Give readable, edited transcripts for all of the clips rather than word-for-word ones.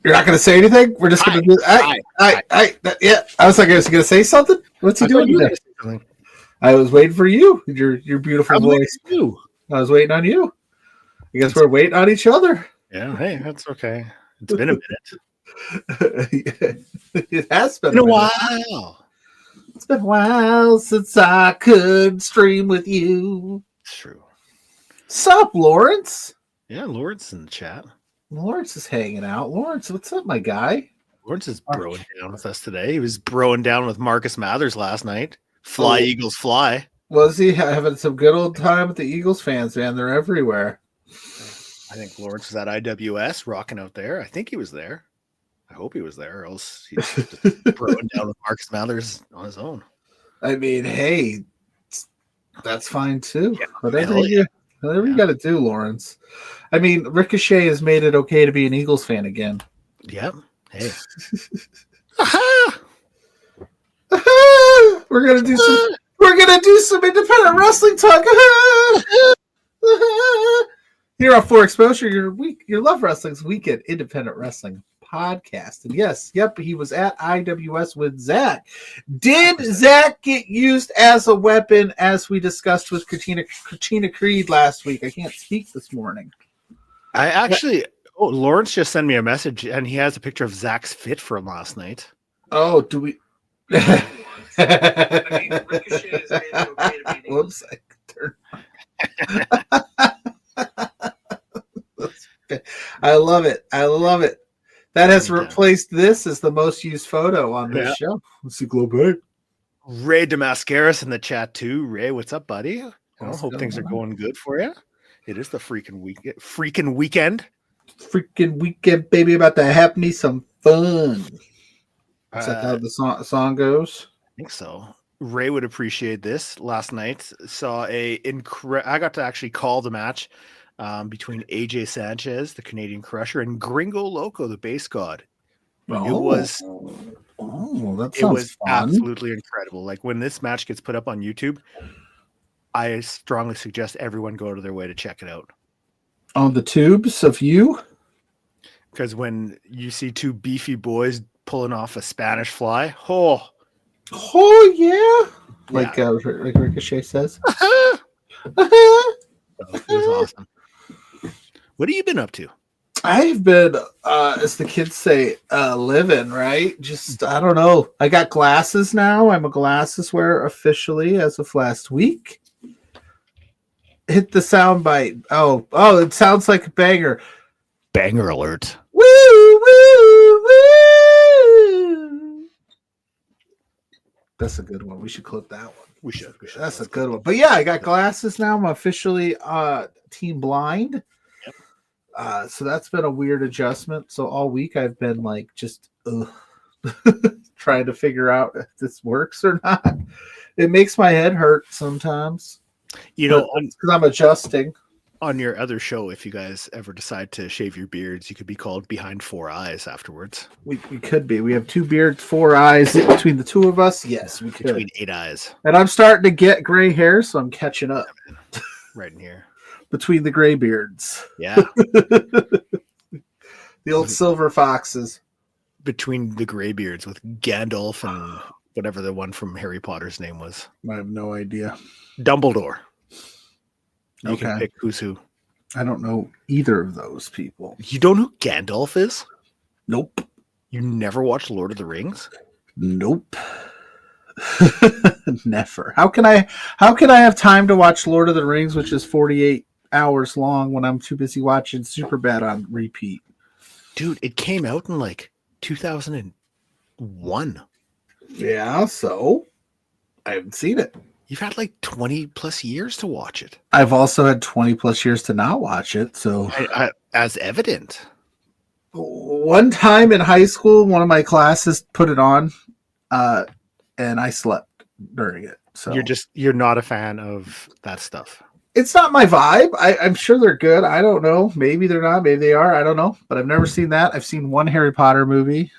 You're not going to say anything? We're just going to do yeah. I was like, is he going to say something? What's he doing today? I was waiting for you. Your beautiful voice. I was waiting on you. I guess we're waiting on each other. Yeah, hey, that's okay. It's been a minute. It has been a while. It's been a while since I could stream with you. It's true. Sup, Lawrence? Yeah, Lawrence in the chat. Lawrence is hanging out. Lawrence, what's up, my guy? Lawrence is broing down with us today. He was broing down with Marcus Mathers last night. Fly, Eagles, fly. Was he having some good old time with the Eagles fans, man? They're everywhere. I think Lawrence was at IWS rocking out there. I think he was there. I hope he was there, or else he's just broing down with Marcus Mathers on his own. I mean, hey, that's fine too. Yeah, whatever you got to do, Lawrence. I mean, Ricochet has made it okay to be an Eagles fan again. Yep. Hey. We're gonna do some independent wrestling talk. Here on For Exposure, your Love Wrestling's Weekend Independent Wrestling Podcast. And yes, he was at IWS with Zach. Did Zach get used as a weapon, as we discussed with Katina Creed last week? I can't speak this morning. I actually, Lawrence just sent me a message, and he has a picture of Zach's fit from last night. Oh, do we? Whoops! I love it. That has replaced this as the most used photo on this show. Let's see, Globe. Ray Damascaris in the chat too. Ray, what's up, buddy? I hope things are going good for you. It is the freaking weekend. Freaking weekend, baby! About to have me some fun. Is that how the song goes? I think so. Ray would appreciate this. Last night saw I got to actually call the match between AJ Sanchez, the Canadian Crusher, and Gringo Loco, the Bass God. It was absolutely incredible. Like, when this match gets put up on YouTube, I strongly suggest everyone go to their way to check it out. On the tubes of you? Because when you see two beefy boys pulling off a Spanish fly, oh yeah, like Ricochet says. It was awesome. What have you been up to? I've been, as the kids say, living, right? Just, I don't know. I got glasses now. I'm a glasses wearer officially as of last week. Hit the sound bite. Oh, it sounds like a banger. Banger alert. Woo, woo, woo. That's a good one. We should clip that one. We should. That's a good one. But yeah, I got glasses now. I'm officially team blind. Yep. So that's been a weird adjustment. So all week I've been like just trying to figure out if this works or not. It makes my head hurt sometimes. You know, because I'm adjusting. On your other show, if you guys ever decide to shave your beards, you could be called Behind Four Eyes afterwards. We could be. We have 2 beards, 4 eyes between the 2 of us. Yes, we could. Between 8 eyes. And I'm starting to get gray hair, so I'm catching up. Right in here. Between the gray beards. Yeah. The old silver foxes. Between the gray beards with Gandalf and whatever the one from Harry Potter's name was. I have no idea. Dumbledore. You can pick who's who. I don't know either of those people. You don't know who Gandalf is? Nope. You never watched Lord of the Rings? Nope. Never. How can I have time to watch Lord of the Rings, which is 48 hours long, when I'm too busy watching Superbad on repeat? Dude, it came out in like 2001. Yeah, so I haven't seen it. You've had like 20 plus years to watch it. I've also had 20 plus years to not watch it. So, as evident. One time in high school, one of my classes put it on, and I slept during it. So you're not a fan of that stuff. It's not my vibe. I'm sure they're good. I don't know. Maybe they're not. Maybe they are. I don't know. But I've never seen that. I've seen one Harry Potter movie.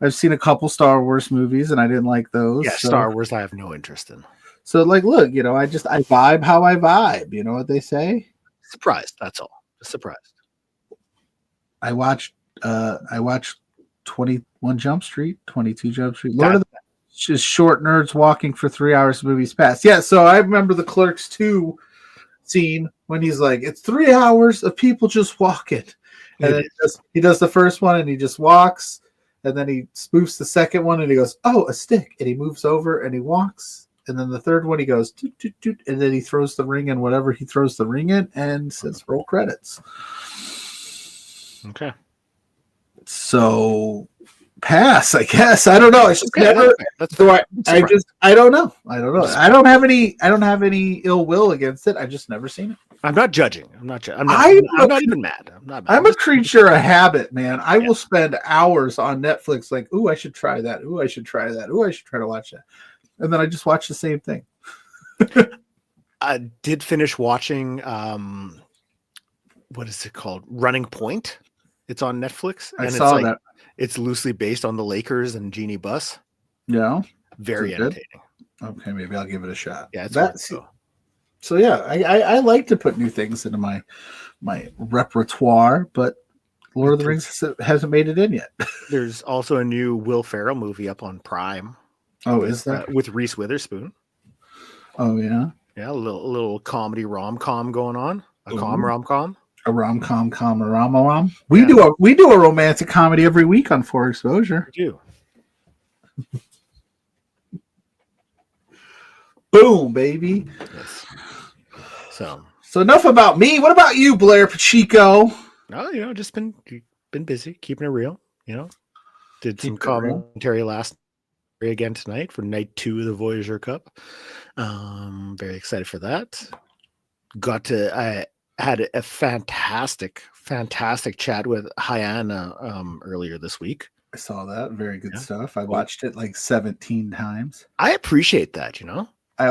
I've seen a couple Star Wars movies, and I didn't like those. Yeah, so. Star Wars I have no interest in. So, like, look, I vibe how I vibe. You know what they say? Surprised, that's all. Surprised. I watched 21 Jump Street, 22 Jump Street. Lord of the just short nerds walking for 3 hours. Movies past. Yeah, so I remember the Clerks 2 scene when he's like, it's 3 hours of people just walking. And then he does the first one and he just walks, and then he spoofs the second one and he goes, oh, a stick, and he moves over and he walks, and then the third one he goes toot, toot, toot, and then he throws the ring in whatever he throws the ring in and says roll credits. Okay. So pass, I guess. I don't know. It's just never. I don't know. I don't have any ill will against it. I've just never seen it. I'm not judging. I'm not even mad. I'm a creature of habit, man. I will spend hours on Netflix like, ooh, I should try that. Ooh, I should try that. Ooh, I should try to watch that. And then I just watch the same thing. I did finish watching what is it called? Running Point. It's on Netflix. I saw that. It's loosely based on the Lakers and Jeannie Buss. Yeah. Very entertaining. Okay, maybe I'll give it a shot. Yeah, it's so yeah, I like to put new things into my repertoire, but Lord of the Rings hasn't made it in yet. There's also a new Will Ferrell movie up on Prime. Oh, is that with Reese Witherspoon? Oh yeah, yeah, a little comedy rom-com going on. A rom-com. A rom-com, a rom-a-rom. We do a romantic comedy every week on For Exposure. We do. Boom, baby. Yes. So enough about me. What about you, Blair Pacheco? No, just been busy, keeping it real. Did some commentary last night again tonight for night 2 of the Voyager Cup. Very excited for that. I had a fantastic chat with Hyana earlier this week. I saw that. Very good stuff. I watched it like 17 times. I appreciate that, I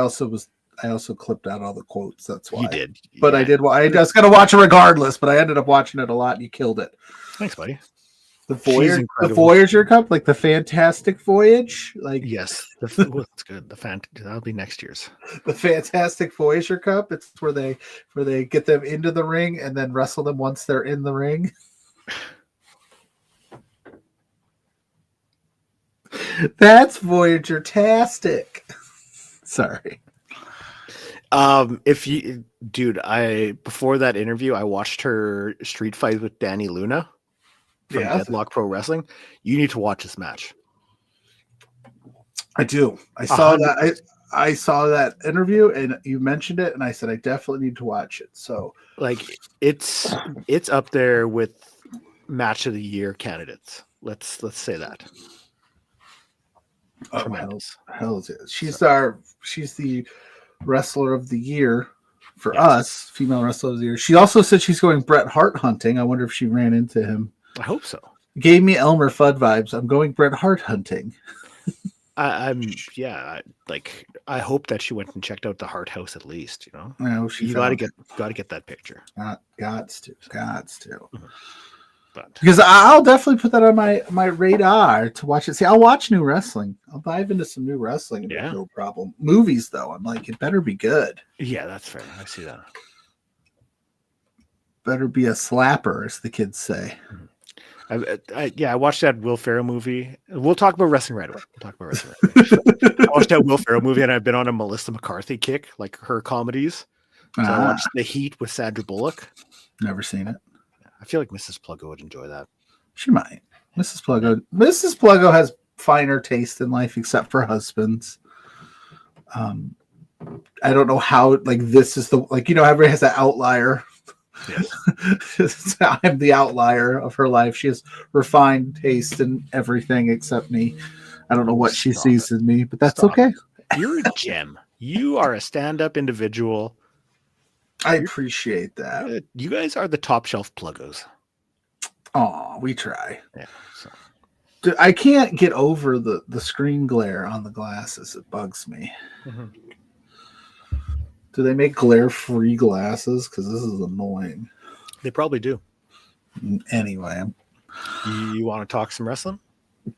also clipped out all the quotes. That's why you did. But yeah. I was going to watch it regardless, but I ended up watching it a lot and you killed it. Thanks, buddy. The Voyager Cup, like the Fantastic Voyage, like yes, that's good. That'll be next year's. The Fantastic Voyager Cup. It's where they get them into the ring and then wrestle them once they're in the ring. That's Voyager-tastic. Sorry. Before that interview, I watched her street fight with Danny Luna from Deadlock Pro Wrestling. You need to watch this match. I do. I saw that. I saw that interview and you mentioned it, and I said I definitely need to watch it. So, like, it's up there with match of the year candidates. Let's say that. Oh, hell is it? She's the wrestler of the year for us, female wrestler of the year. She also said she's going Bret Hart hunting. I wonder if she ran into him. I hope so. Gave me Elmer Fudd vibes. I'm going Bret Hart hunting. I hope that she went and checked out the Hart House at least. No, you got to get that picture. Gots to. Mm-hmm. Because I'll definitely put that on my radar to watch it. See, I'll watch new wrestling. I'll dive into some new wrestling. Yeah, no problem. Movies though, I'm like, it better be good. Yeah, that's fair. I see that. Better be a slapper, as the kids say. I watched that Will Ferrell movie. We'll talk about wrestling right away. I watched that Will Ferrell movie, and I've been on a Melissa McCarthy kick, like her comedies. So I watched The Heat with Sandra Bullock. Never seen it. I feel like Mrs. Pluggo would enjoy that. She might. Mrs. Pluggo has finer taste in life, except for husbands. I don't know how. Like this is everybody has that outlier. Yes. I'm the outlier of her life. She has refined taste in everything except me. I don't know what she sees in me, but that's okay. You're a gem. You are a stand-up individual. I appreciate that. You guys are the top shelf pluggos. Oh, we try. Yeah. So. I can't get over the screen glare on the glasses. It bugs me. Mm-hmm. Do they make glare-free glasses? Because this is annoying. They probably do. Anyway. You want to talk some wrestling?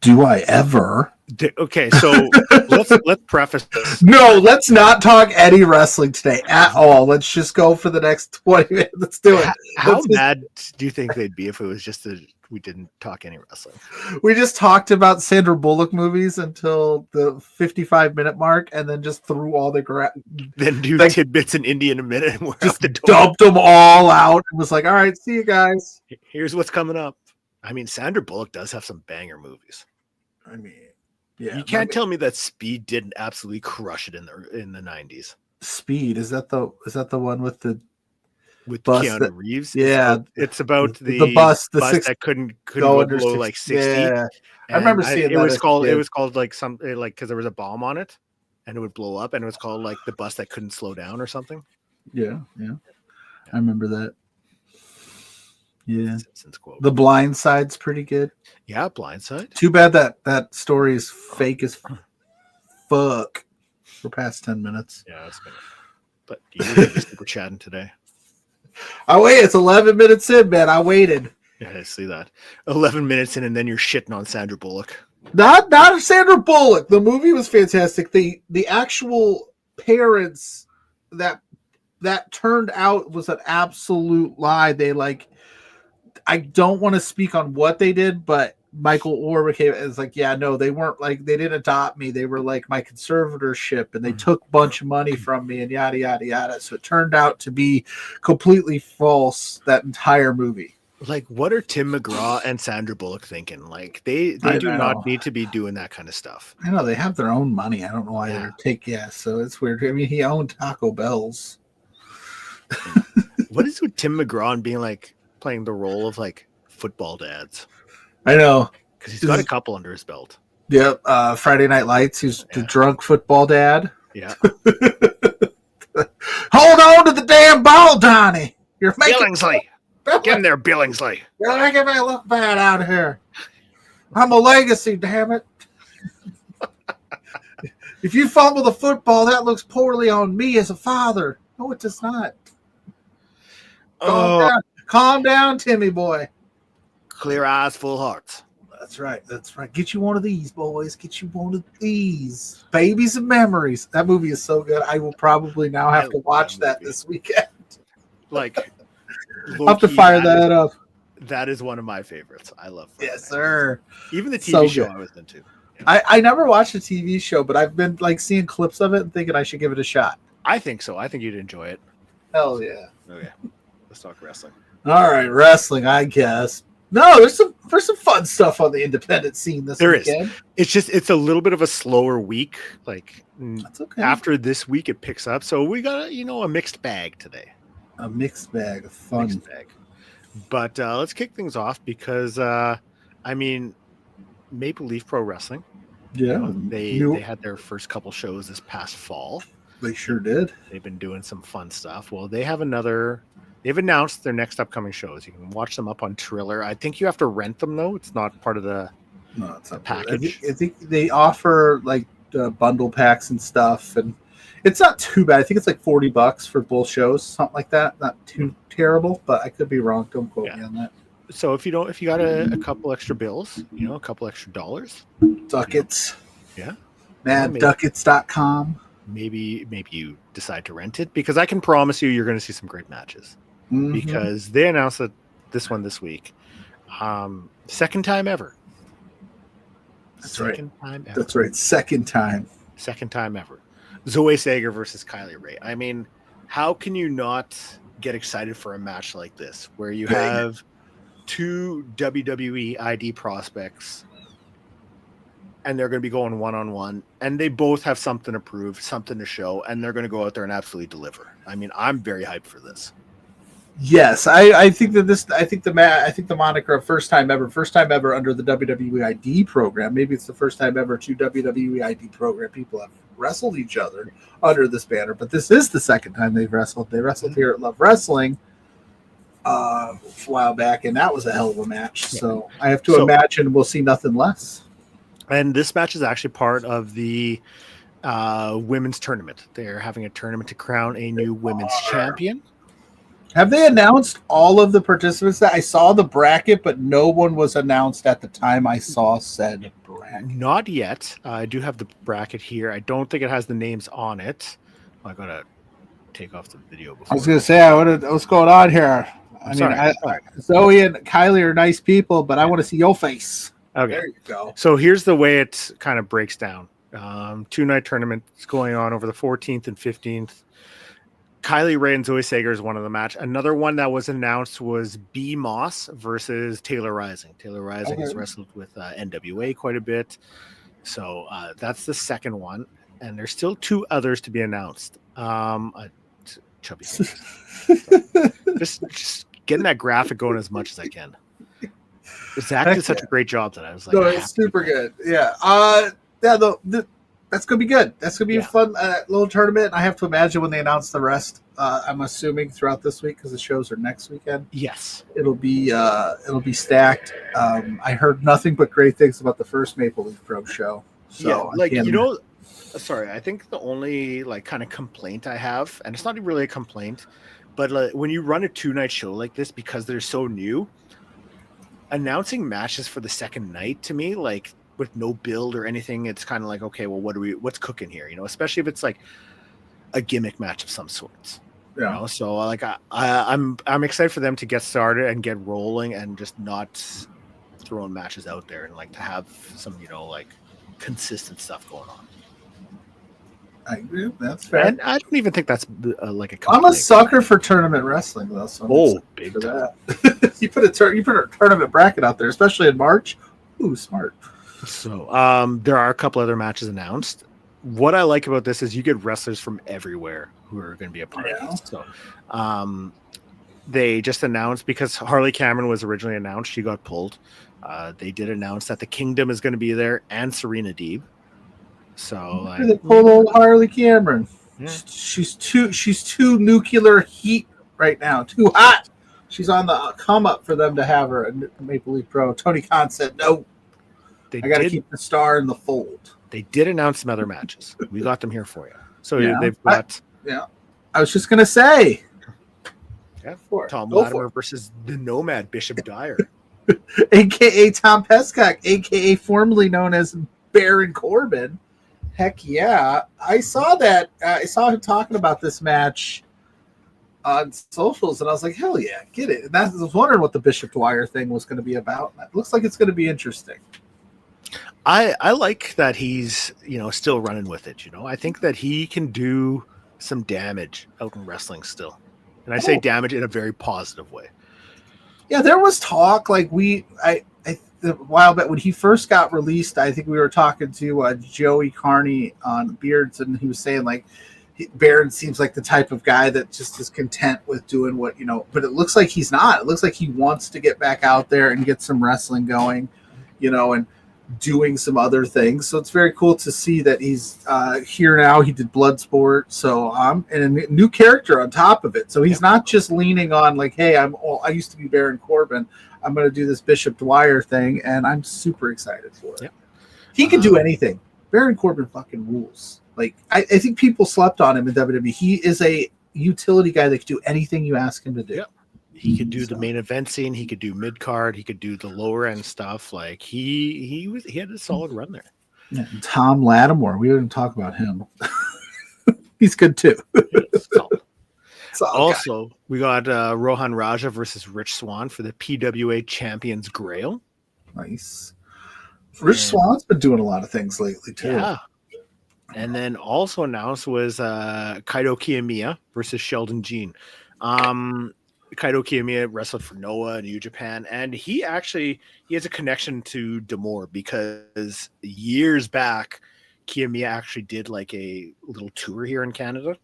Do I ever? Okay, so let's preface this. No, let's not talk any wrestling today at all. Let's just go for the next 20 minutes. Let's do it. How mad do you think they'd be if it was just we didn't talk any wrestling? We just talked about Sandra Bullock movies until the 55-minute mark, and then just threw all the then do like, tidbits in India in a minute, and we're just dumped them all out. And was like, all right, see you guys. Here's what's coming up. I mean, Sandra Bullock does have some banger movies. I mean, yeah. You can't tell me that Speed didn't absolutely crush it in the 90s. Speed, is that the one with the bus Keanu Reeves? Yeah, it's about the bus that couldn't go below like 60. Yeah. I remember seeing it was called like some like because there was a bomb on it and it would blow up, and it was called like the bus that couldn't slow down or something. Yeah. I remember that. Yeah. The Blind Side's pretty good. Yeah, Blind Side. Too bad that story is fake as fuck for past 10 minutes. Yeah, that's good. But you were super chatting today. I wait. It's 11 minutes in, man. I waited. Yeah, I see that. 11 minutes in, and then you're shitting on Sandra Bullock. Not Sandra Bullock. The movie was fantastic. The actual parents that turned out was an absolute lie. They I don't want to speak on what they did, but Michael Orr is like, yeah, no, they weren't they didn't adopt me. They were like my conservatorship, and they took a bunch of money from me and yada, yada, yada. So it turned out to be completely false, that entire movie. Like, what are Tim McGraw and Sandra Bullock thinking? Like, they do not need to be doing that kind of stuff. I know, they have their own money. I don't know why they're so it's weird. I mean, he owned Taco Bell's. What is with Tim McGraw and being like playing the role of like football dads? I know, because he's got a couple under his belt. Yep. Friday Night Lights. He's the drunk football dad. Yeah. Hold on to the damn ball, Donnie. You're making Billingsley. Get in there, Billingsley. You're making me look bad out here. I'm a legacy, damn it. If you fumble the football, that looks poorly on me as a father. No, it does not. Calm down, Timmy boy. Clear eyes, full hearts. That's right. Get you one of these, boys. Get you one of these. Babies and Memories. That movie is so good. I will probably now have to watch that this weekend. Like, I'll have to fire that up. That is one of my favorites. I love Friday Yes, sir. Even the TV show I was into. Yeah. I never watched a TV show, but I've been seeing clips of it and thinking I should give it a shot. I think so. I think you'd enjoy it. Hell yeah. Okay. Let's talk wrestling. All right, wrestling, I guess. No, there's some fun stuff on the independent scene this weekend. It's a little bit of a slower week. Like, that's okay. After this week, it picks up. So we got a mixed bag today. A mixed bag of fun. Mixed bag. But let's kick things off because Maple Leaf Pro Wrestling. Yeah, they had their first couple shows this past fall. They sure did. They've been doing some fun stuff. Well, they've announced their next upcoming shows. You can watch them up on Triller. I think you have to rent them though. It's not part of the package. I think they offer bundle packs and stuff, and it's not too bad. I think it's like $40 for both shows, something like that. Not too terrible, but I could be wrong. Don't quote me on that. So if you got a couple extra bills, a couple extra dollars, ducats, madducats.com. Maybe you decide to rent it, because I can promise you, you're going to see some great matches. Mm-hmm. Because they announced that this week, second time ever. Second time ever. That's right. Second time ever. Zoe Sager versus Kylie Ray. I mean, how can you not get excited for a match like this, where you have two WWE ID prospects and they're going to be going one-on-one, and they both have something to prove, something to show, and they're going to go out there and absolutely deliver. I mean, I'm very hyped for this. Yes, I think the moniker of first time ever under the WWE ID program. Maybe it's the first time ever two WWE ID program people have wrestled each other under this banner, but this is the second time they've wrestled. They wrestled here at Love Wrestling a while back, and that was a hell of a match. So I have to imagine we'll see nothing less. And this match is actually part of the women's tournament. They're having a tournament to crown a new women's champion. Have they announced all of the participants? That I saw the bracket, but no one was announced at the time I saw said bracket. Not yet. I do have the bracket here. I don't think it has the names on it. I gotta take off the video before. I was gonna say, what's going on here? Sorry. Zoe and Kylie are nice people, but I want to see your face. Okay. There you go. So here's the way it kind of breaks down. 2-night tournaments going on over the 14th and 15th. Kylie Ray and Zoe Sager is one of the match. Another one that was announced was B Moss versus Taylor Rising. Taylor Rising has wrestled with NWA quite a bit. So that's the second one. And there's still 2 others to be announced. Chubby. just getting that graphic going as much as I can. Zach did such a great job that I was like, no, it's super good. Yeah. That's gonna be good. That's gonna be a fun little tournament. I have to imagine when they announce the rest. I'm assuming throughout this week because the shows are next weekend. Yes, it'll be stacked. I heard nothing but great things about the first Maple Leaf Pro show. So sorry, I think the only kind of complaint I have, and it's not really a complaint, but when you run a 2-night show like this, because they're so new, announcing matches for the second night to me, with no build or anything, it's kind of like, okay, well, what's cooking here? Especially if it's like a gimmick match of some sorts. Yeah. So I'm excited for them to get started and get rolling and just not throwing matches out there and to have some consistent stuff going on. I agree. That's fair. And I don't even think that's a complaint. I'm a sucker for tournament wrestling, though. So big time. you put a tournament bracket out there, especially in March. Ooh, smart. So there are a couple other matches announced. What I like about this is you get wrestlers from everywhere who are going to be a part of this. So they just announced, because Harley Cameron was originally announced, she got pulled. They did announce that the Kingdom is going to be there and Serena Deeb. So they pulled old Harley Cameron. Yeah. She's too nuclear heat right now. Too hot. She's on the come up for them to have her at Maple Leaf Pro. Tony Khan said no. I got to keep the star in the fold. They did announce some other matches. We got them here for you. So they've got. I was just gonna say. Tom Latimer versus the Nomad Bishop Dyer, aka Tom Pescock, aka formerly known as Baron Corbin. Heck yeah! I saw that. I saw him talking about this match on socials, and I was like, hell yeah, get it. And I was wondering what the Bishop Dwyer thing was going to be about. It looks like it's going to be interesting. I like that he's still running with it. I think that he can do some damage out in wrestling still, and I say damage in a very positive way. Yeah, there was talk a while back when he first got released. I think we were talking to Joey Carney on Beards, and he was saying Baron seems like the type of guy that just is content with doing what but it looks like he's not. It looks like he wants to get back out there and get some wrestling going, and doing some other things. So it's very cool to see that he's here now. He did Bloodsport, so and a new character on top of it. So he's not just leaning on hey, I used to be Baron Corbin. I'm going to do this Bishop Dwyer thing, and I'm super excited for it. Yep. He can do anything. Baron Corbin fucking rules. I think people slept on him in WWE. He is a utility guy that can do anything you ask him to do. Yep. He could do the main event scene. He could do mid card. He could do the lower end stuff. He had a solid run there. Yeah, Tom Lattimore. We didn't talk about him. He's good too. Also, we got Rohan Raja versus Rich Swann for the PWA Champions Grail. Nice. Rich Swann's been doing a lot of things lately too. Yeah. And then also announced was Kaito Kiyomiya versus Sheldon Jean. Kaito Kiyomiya wrestled for Noah in New Japan, and he has a connection to D'Amore because years back, Kiyomiya actually did a little tour here in Canada,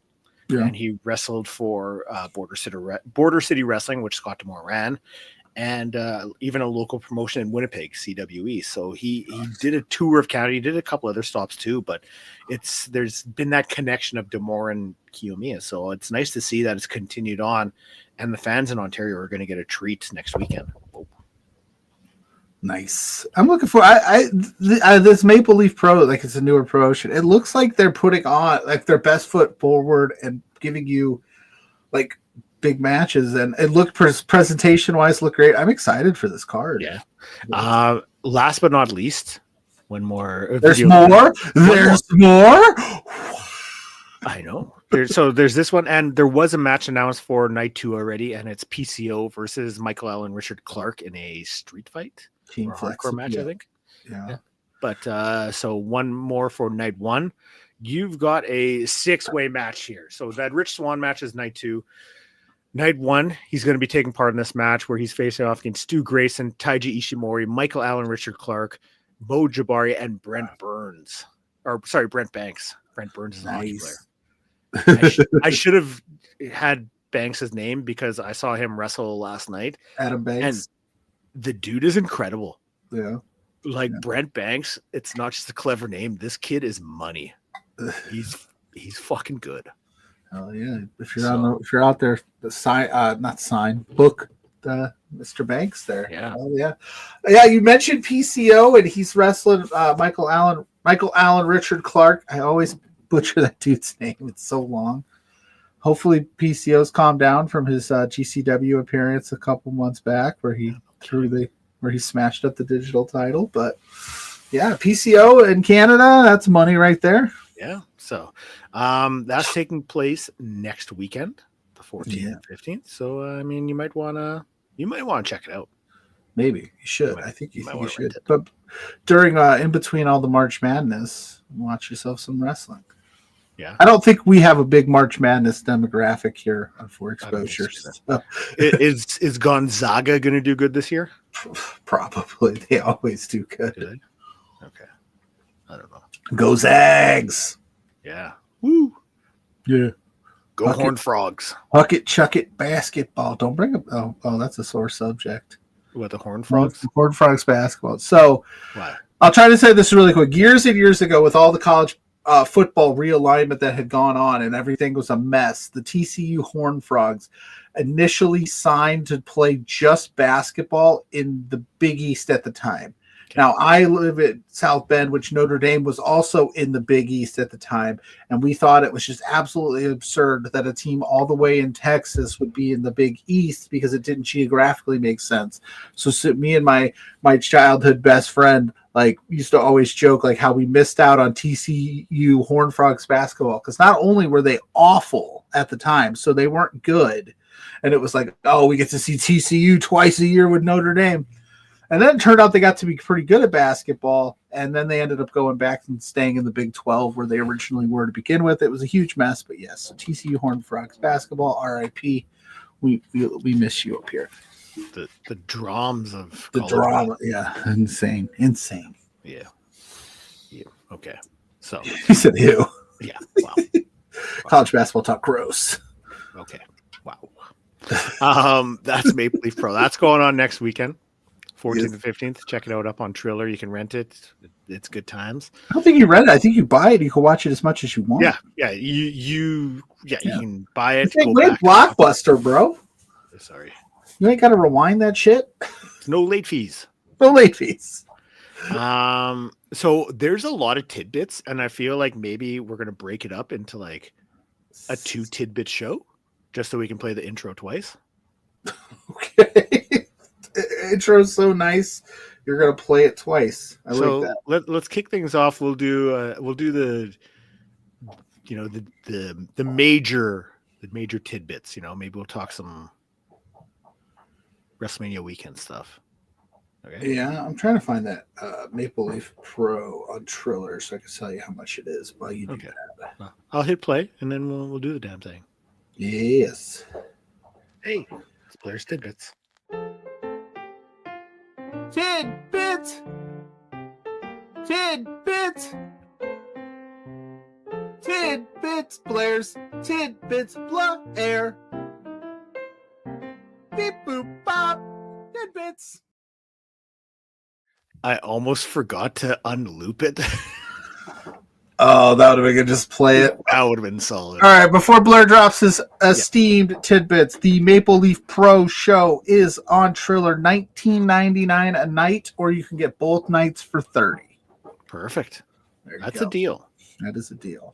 and he wrestled for Border City Wrestling, which Scott D'Amore ran, and even a local promotion in Winnipeg, CWE. So he did a tour of Canada. He did a couple other stops too, but there's been that connection of D'Amore and Kiyomiya. So it's nice to see that it's continued on. And the fans in Ontario are going to get a treat next weekend. Whoa. Nice. I'm looking for this Maple Leaf Pro. It's a newer promotion. It looks like they're putting on their best foot forward and giving you big matches, and it looked presentation wise looked great. I'm excited for this card. Yeah. Last but not least, one more. There's more. There's more. I know. There's this one, and there was a match announced for night 2 already, and it's PCO versus Michael Allen, Richard Clark in a street fight, Team or hardcore match, I think. Yeah. But so one more for night 1. You've got a 6-way match here. So that Rich Swann match is night 2. Night 1, he's going to be taking part in this match where he's facing off against Stu Grayson, Taiji Ishimori, Michael Allen, Richard Clark, Bo Jabari, and Brent Burns. Or sorry, Brent Banks. Brent Burns is a hockey player. I should have had Banks' name because I saw him wrestle last night. Adam Banks. And the dude is incredible. Yeah. Like Brent Banks, it's not just a clever name. This kid is money. He's fucking good. Oh yeah! If you're out there, book Mr. Banks there. Yeah. Oh yeah, yeah. You mentioned PCO, and he's wrestling Michael Allen, Richard Clark. I always butcher that dude's name. It's so long. Hopefully, PCO's calmed down from his GCW appearance a couple months back, where he smashed up the digital title. But yeah, PCO in Canada, that's money right there. Yeah. So that's taking place next weekend, the 14th and 15th. So I mean, you might want to check it out. Maybe you should. I think you should. But during in between all the March Madness, watch yourself some wrestling. Yeah. I don't think we have a big March Madness demographic here on For Exposure. So. Is Gonzaga going to do good this year? Probably. They always do good. Okay. I don't know. Go Zags. Yeah. Woo. Yeah. Go Horned Frogs. Huck it, chuck it, basketball. Don't bring up. Oh, that's a sore subject. What, the Horned Frogs? The Horned Frogs basketball. So, what? I'll try to say this really quick. Years and years ago, with all the college football realignment that had gone on and everything was a mess, the TCU Horned Frogs initially signed to play just basketball in the Big East at the time. Okay. Now, I live at South Bend, which Notre Dame was also in the Big East at the time, and we thought it was just absolutely absurd that a team all the way in Texas would be in the Big East because it didn't geographically make sense. So me and my childhood best friend used to always joke how we missed out on TCU Horned Frogs basketball because not only were they awful at the time, so they weren't good, and it was we get to see TCU twice a year with Notre Dame. And then it turned out they got to be pretty good at basketball, and then they ended up going back and staying in the Big 12 where they originally were to begin with. It was a huge mess, but yes, so TCU Horned Frogs basketball, RIP. We miss you up here. The drums of the drama, yeah, insane. Yeah. Okay. So he said, "Ew." Yeah. Wow. College basketball talk gross. Okay. Wow. That's Maple Leaf Pro. That's going on next weekend. 14th and 15th. Check it out up on Triller. You can rent it. It's good times. I don't think you rent it. I think you buy it. You can watch it as much as you want. Yeah. You can buy it. Wait, Blockbuster, bro. Sorry. You ain't got to rewind that shit. No late fees. No late fees. So there's a lot of tidbits, and I feel like maybe we're gonna break it up into a 2 tidbit show, just so we can play the intro twice. Okay. Intro's so nice. You're gonna play it twice. I like that. Let's kick things off. We'll do the the major tidbits. Maybe we'll talk some WrestleMania weekend stuff. Okay. Yeah, I'm trying to find that Maple Leaf Pro on Triller so I can tell you how much it is while you do that. I'll hit play and then we'll do the damn thing. Yes. Hey, it's Blairs Tidbits. Tidbits. Tidbits. Tidbits. Blairs Tidbits. Blair. Beep boop bop. Tidbits. I almost forgot to unloop it. Oh, that would have been good. Just play it. That would have been solid. All right, before Blair drops his esteemed tidbits, the Maple Leaf Pro show is on Triller, $19.99 a night, or you can get both nights for $30. Perfect. That's a deal. That is a deal.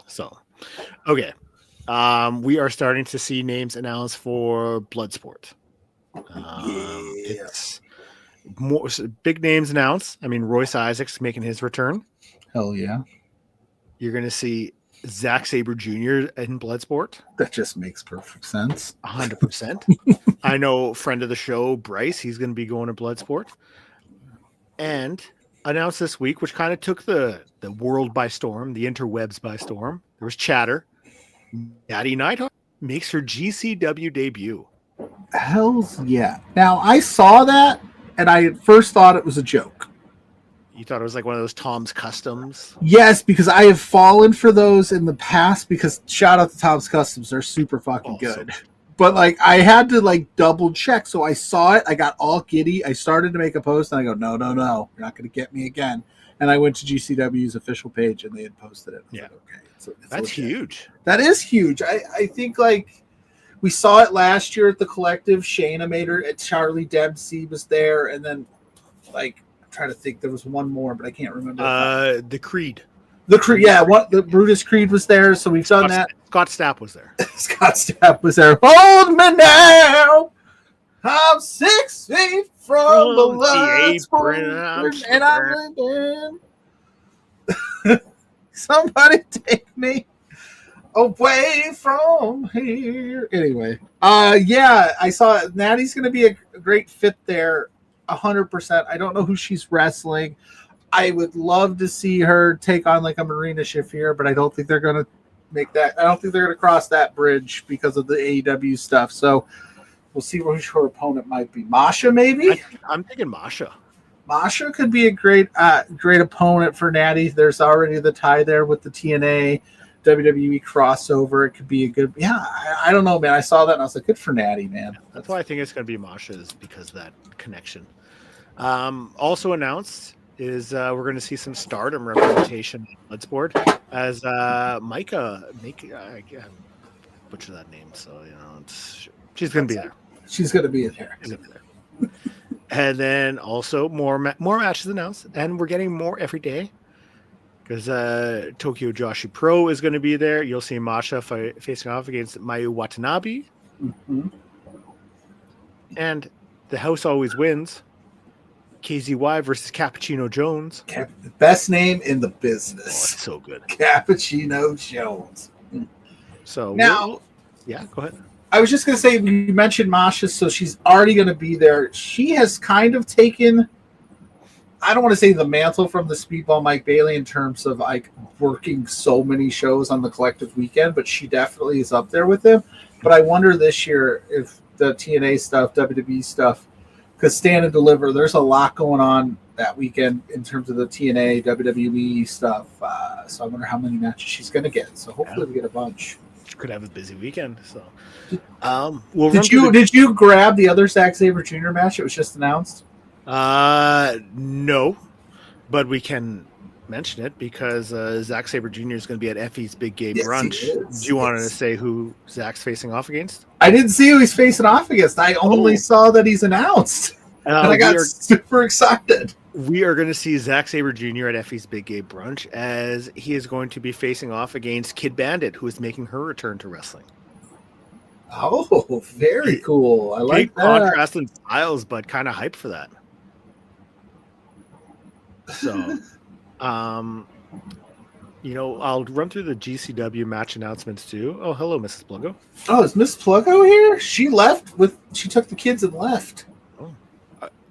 So, okay. We are starting to see names announced for Bloodsport. Yeah. It's more big names announced. I mean, Royce Isaacs making his return. Hell yeah. You're going to see Zack Sabre Jr. in Bloodsport. That just makes perfect sense. 100%. I know friend of the show, Bryce, he's going to be going to Bloodsport. And announced this week, which kind of took the world by storm, the interwebs by storm. There was chatter. Natty Neidhart makes her GCW debut. Hells yeah. Now, I saw that, and I at first thought it was a joke. You thought it was like one of those Tom's Customs? Yes, because I have fallen for those in the past, because shout out to Tom's Customs. They're super fucking good. But like I had to like double check. So I saw it. I got all giddy. I started to make a post and I go, no. You're not going to get me again. And I went to GCW's official page and they had posted it. Yeah. Like, okay. It's That's legit. huge. That is huge. I think like we saw it last year at the Collective. Shayna made her. Charlie Dempsey was there. And then like, I'm trying to think, there was one more, but I can't remember. The Creed. The Creed, yeah. The Brutus Creed was there, so we've done that. Scott Stapp was there. Scott Stapp was there. Hold me now. I'm 6 feet from the apron, and I'm living. Somebody take me away from here. Anyway, yeah, I saw Natty's going to be a great fit there, 100%. I don't know who she's wrestling. I would love to see her take on like a Marina Shafir, but I don't think they're going to make that. I don't think they're going to cross that bridge because of the AEW stuff. So we'll see who her opponent might be. Masha, maybe? I'm thinking Masha. Masha could be a great opponent for Natty. There's already the tie there with the TNA WWE crossover. It could be a good. Yeah, I don't know, man. I saw that and I was like, good for Natty, man. That's why I think it's going to be Masha, is because of that connection. Also announced is we're going to see some Stardom representation in Bloodsport as Micah. I butcher that name, so you know she's going to be there. She's going to be there. And then also more matches announced, and we're getting more every day because Tokyo Joshi Pro is going to be there. You'll see Masha facing off against Mayu Watanabe, and the house always wins. KZY versus Cappuccino Jones. Best name in the business. Oh, it's so good. Cappuccino Jones. So now, yeah, go ahead. I was just going to say, you mentioned Masha, so she's already going to be there. She has kind of taken, I don't want to say the mantle from the Speedball Mike Bailey in terms of like working so many shows on the Collective weekend, but she definitely is up there with him. But I wonder this year if the TNA stuff, WWE stuff, because Stand and Deliver, there's a lot going on that weekend in terms of the TNA, WWE stuff. So I wonder how many matches she's going to get. So hopefully we get a bunch. She could have a busy weekend. So, did you grab the other Zack Sabre Jr. match? It was just announced. No, but we can mention it because Zack Sabre Jr. is going to be at Effie's Big Gay Brunch. Do you want to say who Zack's facing off against? I didn't see who he's facing off against. I only saw that he's announced. And I got super excited. We are going to see Zack Sabre Jr. at Effie's Big Gay Brunch as he is going to be facing off against Kid Bandit, who is making her return to wrestling. Oh, very cool. I like that. Contrast in styles, but kind of hyped for that. So, you know, I'll run through the GCW match announcements too. Oh, hello, Mrs. Pluggo. Oh, is Miss Pluggo here? She left she took the kids and left. Oh.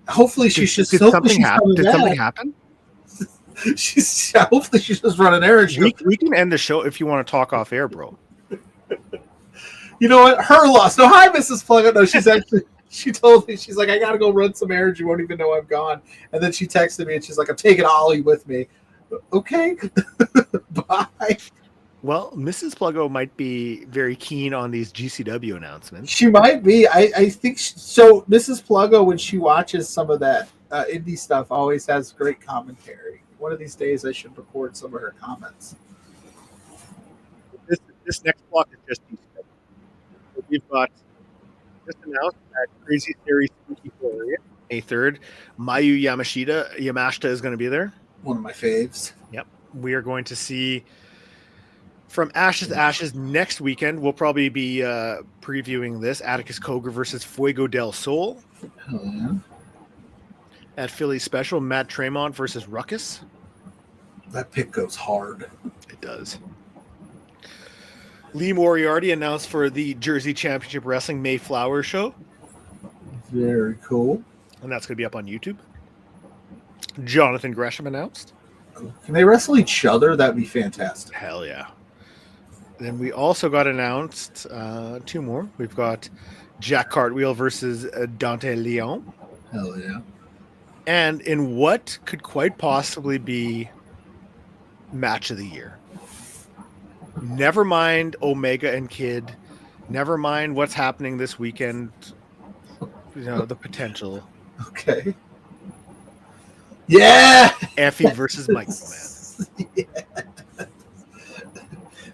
Hopefully she's just. Did something happen? Did something happen? Hopefully she's just running errands. We can end the show if you want to talk off air, bro. You know what? Her loss. No, hi, Mrs. Pluggo. No, she's actually. She told me, she's like, I got to go run some errands. You won't even know I'm gone. And then she texted me and she's like, I'm taking Ollie with me. Okay. Bye. Well, Mrs. Pluggo might be very keen on these GCW announcements. She might be. I think so. Mrs. Pluggo, when she watches some of that indie stuff, always has great commentary. One of these days I should record some of her comments. This next block is just GCW. So we've got just announced that Crazy Series Spooky Warrior, May 3rd. Mayu Yamashita is going to be there. One of my faves. Yep. We are going to see From Ashes to Ashes next weekend, we'll probably be previewing this. Atticus Cogar versus Fuego del Sol. Hell yeah. At Philly Special, Matt Tremont versus Ruckus. That pick goes hard. It does. Lee Moriarty announced for the Jersey Championship Wrestling Mayflower show. Very cool. And that's going to be up on YouTube. Jonathan Gresham announced. Can they wrestle each other? That'd be fantastic. Hell yeah. Then we also got announced 2 more. We've got Jack Cartwheel versus Dante Leon. Hell yeah. And in what could quite possibly be match of the year. Never mind Omega and Kid. Never mind what's happening this weekend. You know, the potential. Okay. Yeah. Effie versus Michael, man. Yeah.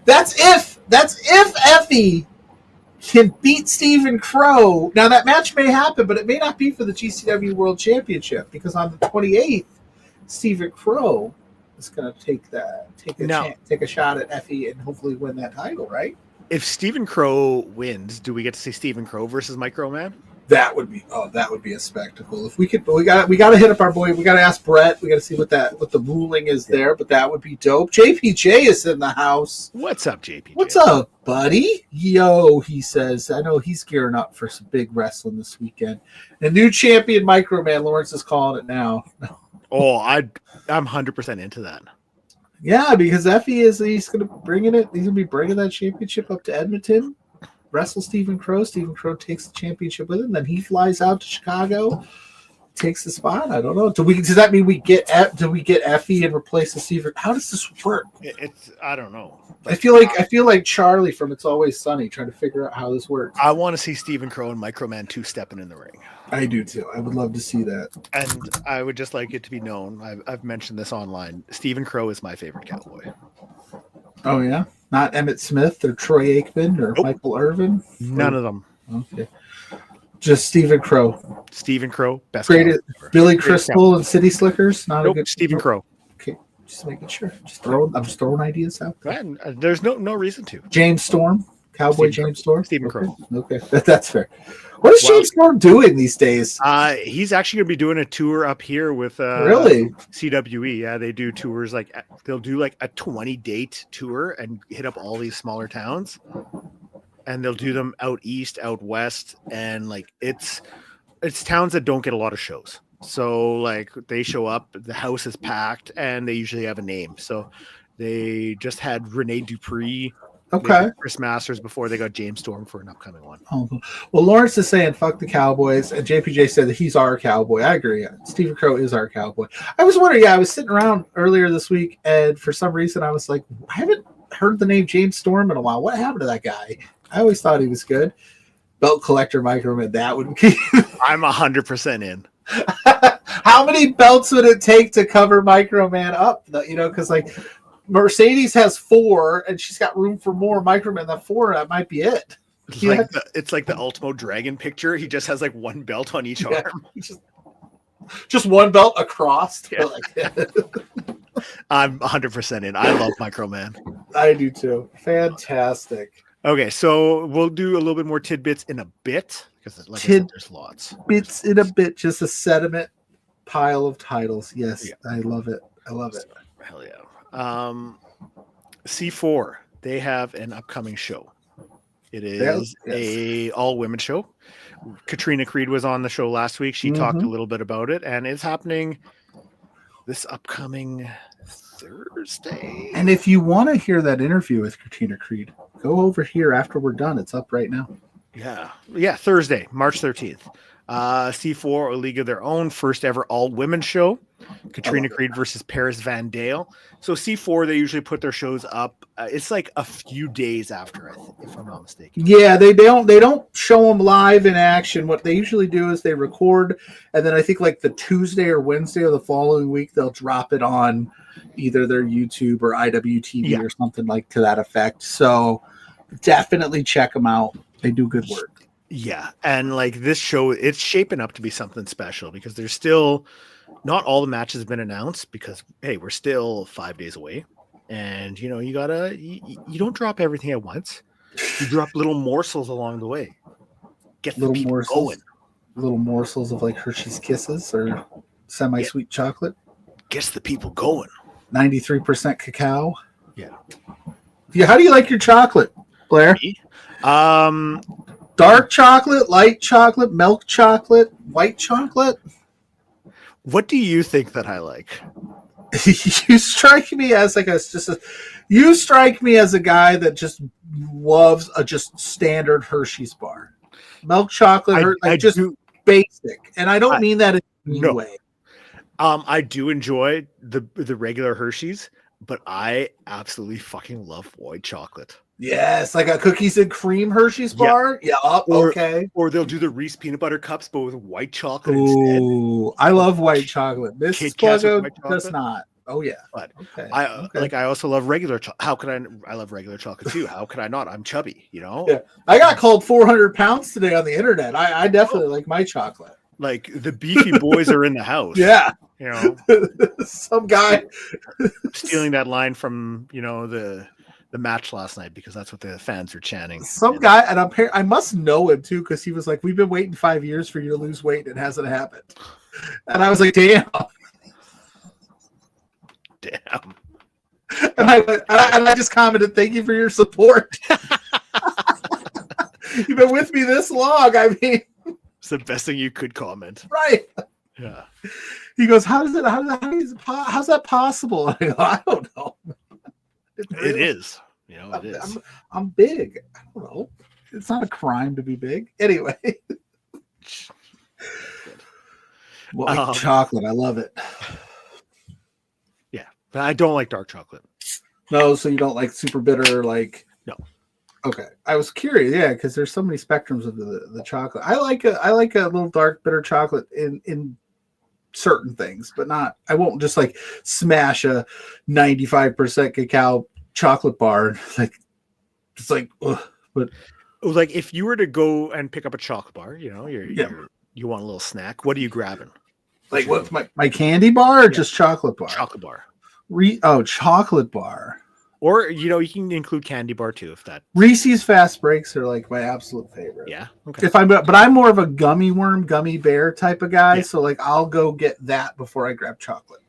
That's if Effie can beat Stephen Crow. Now that match may happen, but it may not be for the GCW World Championship because on the 28th, Stephen Crow is going to take a shot at Effie and hopefully win that title, right? If Stephen Crow wins, do we get to see Stephen Crow versus Micro Man? That would be a spectacle. If we could, we got to hit up our boy. We got to ask Brett. We got to see what the ruling is there. But that would be dope. JPJ is in the house. What's up, JPJ? What's up, buddy? Yo, he says. I know he's gearing up for some big wrestling this weekend. And new champion Micro Man Lawrence is calling it now. Oh, I'm 100% into that. Yeah, because Effie he's gonna be bringing that championship up to Edmonton. Wrestle Stephen Crow. Stephen Crow takes the championship with him. Then he flies out to Chicago, takes the spot. I don't know. Does that mean we get Effie and replace the Stephen? How does this work? I don't know. I feel like Charlie from It's Always Sunny trying to figure out how this works. I want to see Stephen Crow and Micro Man 2 stepping in the ring. I do too. I would love to see that. And I would just like it to be known. I've mentioned this online. Stephen Crow is my favorite cowboy. Oh yeah. Not Emmett Smith or Troy Aikman or Michael Irvin? None of them. Okay. Just Stephen Crow. Stephen Crow, best. Great. Billy Crystal and City Slickers? Not a good Stephen Crow. Okay. Just making sure. I'm just throwing ideas out there. There's no reason to. James Storm. Cowboy James Storm? Stephen Crow. Okay. That's fair. What is James Storm doing these days? He's actually going to be doing a tour up here with really CWE. Yeah, they do tours they'll do like a 20-date tour and hit up all these smaller towns, and they'll do them out east, out west, and like it's towns that don't get a lot of shows. So like they show up, the house is packed, and they usually have a name. So they just had Rene Dupree. Okay. Chris Masters before they got James Storm for an upcoming one. Oh, well, Lawrence is saying fuck the Cowboys, and JPJ said that he's our cowboy. I agree. Stephen Crow is our cowboy. I was wondering, I was sitting around earlier this week, and for some reason I was like, I haven't heard the name James Storm in a while. What happened to that guy? I always thought he was good. Belt collector Microman, that would be. I'm 100% in. How many belts would it take to cover Microman up? Because like Mercedes has 4, and she's got room for more. Microman, that 4, that might be it. It's like the Ultimo Dragon picture. He just has like 1 belt on each arm. Just 1 belt across. Yeah. I'm 100% in. I love Microman. I do too. Fantastic. Okay, so we'll do a little bit more tidbits in a bit because, like I said, there's lots. Bits in a bit, just a sediment pile of titles. Yes, yeah. I love it. Hell yeah. C4, they have an upcoming show. It is a all-women show. Katrina Creed was on the show last week. She talked a little bit about it, and it's happening this upcoming Thursday. And if you want to hear that interview with Katrina Creed, go over here after we're done. It's up right now. Yeah, Thursday, March 13th. C4, a league of their own, first ever all-women show. Katrina Creed versus Paris Van Dale. So C4, they usually put their shows up. It's like a few days after, if I'm not mistaken. Yeah, they don't show them live in action. What they usually do is they record, and then I think like the Tuesday or Wednesday of the following week, they'll drop it on either their YouTube or IWTV or something like to that effect. So definitely check them out. They do good work. Yeah, and like this show, it's shaping up to be something special because there's still not all the matches have been announced because, hey, we're still 5 days away. And you know, you don't drop everything at once. You drop little morsels along the way. Get the Little people morsels. going. Little morsels of like Hershey's Kisses or semi-sweet chocolate. Gets the people going. 93% cacao. Yeah. Yeah. How do you like your chocolate, Blair? Me? Dark chocolate, light chocolate, milk chocolate, white chocolate. What do you think that I like? You strike me as like you strike me as a guy that just loves a just standard Hershey's bar. Milk chocolate, basic. And I don't mean that in any way. I do enjoy the regular Hershey's, but I absolutely fucking love white chocolate. Yes, like a cookies and cream Hershey's bar. Yeah, okay. Or they'll do the Reese peanut butter cups, but with white chocolate instead. I love white chocolate. Mrs. Pluggo does not. Oh yeah, but I also love regular chocolate. How could I love regular chocolate too? How could I not? I'm chubby, you know. Yeah, I got called 400 pounds today on the internet. I definitely like my chocolate. Like the beefy boys are in the house. Yeah, you know, some guy stealing that line from the match last night because that's what the fans are chanting. Some guy, and I must know him too because he was like, "We've been waiting 5 years for you to lose weight, and it hasn't happened." And I was like, "Damn." Damn. And I just commented, "Thank you for your support." You've been with me this long. I mean, it's the best thing you could comment. Right. Yeah. He goes, how's that possible? I go, I don't know. It is. You know, it is. I'm big. I don't know. It's not a crime to be big. Anyway. White chocolate. I love it. Yeah. But I don't like dark chocolate. No, so you don't like super bitter, like no. Okay. I was curious, yeah, because there's so many spectrums of the chocolate. I like a little dark bitter chocolate in certain things, but not. I won't just like smash a 95% cacao chocolate bar. Like it's like, ugh, but like if you were to go and pick up a chocolate bar, you want a little snack. What are you grabbing? Like what's my candy bar or just chocolate bar? Chocolate bar. Chocolate bar. Or you can include candy bar too if that. Reese's Fast Breaks are like my absolute favorite. Yeah. Okay. But I'm more of a gummy worm, gummy bear type of guy. Yeah. So like I'll go get that before I grab chocolate.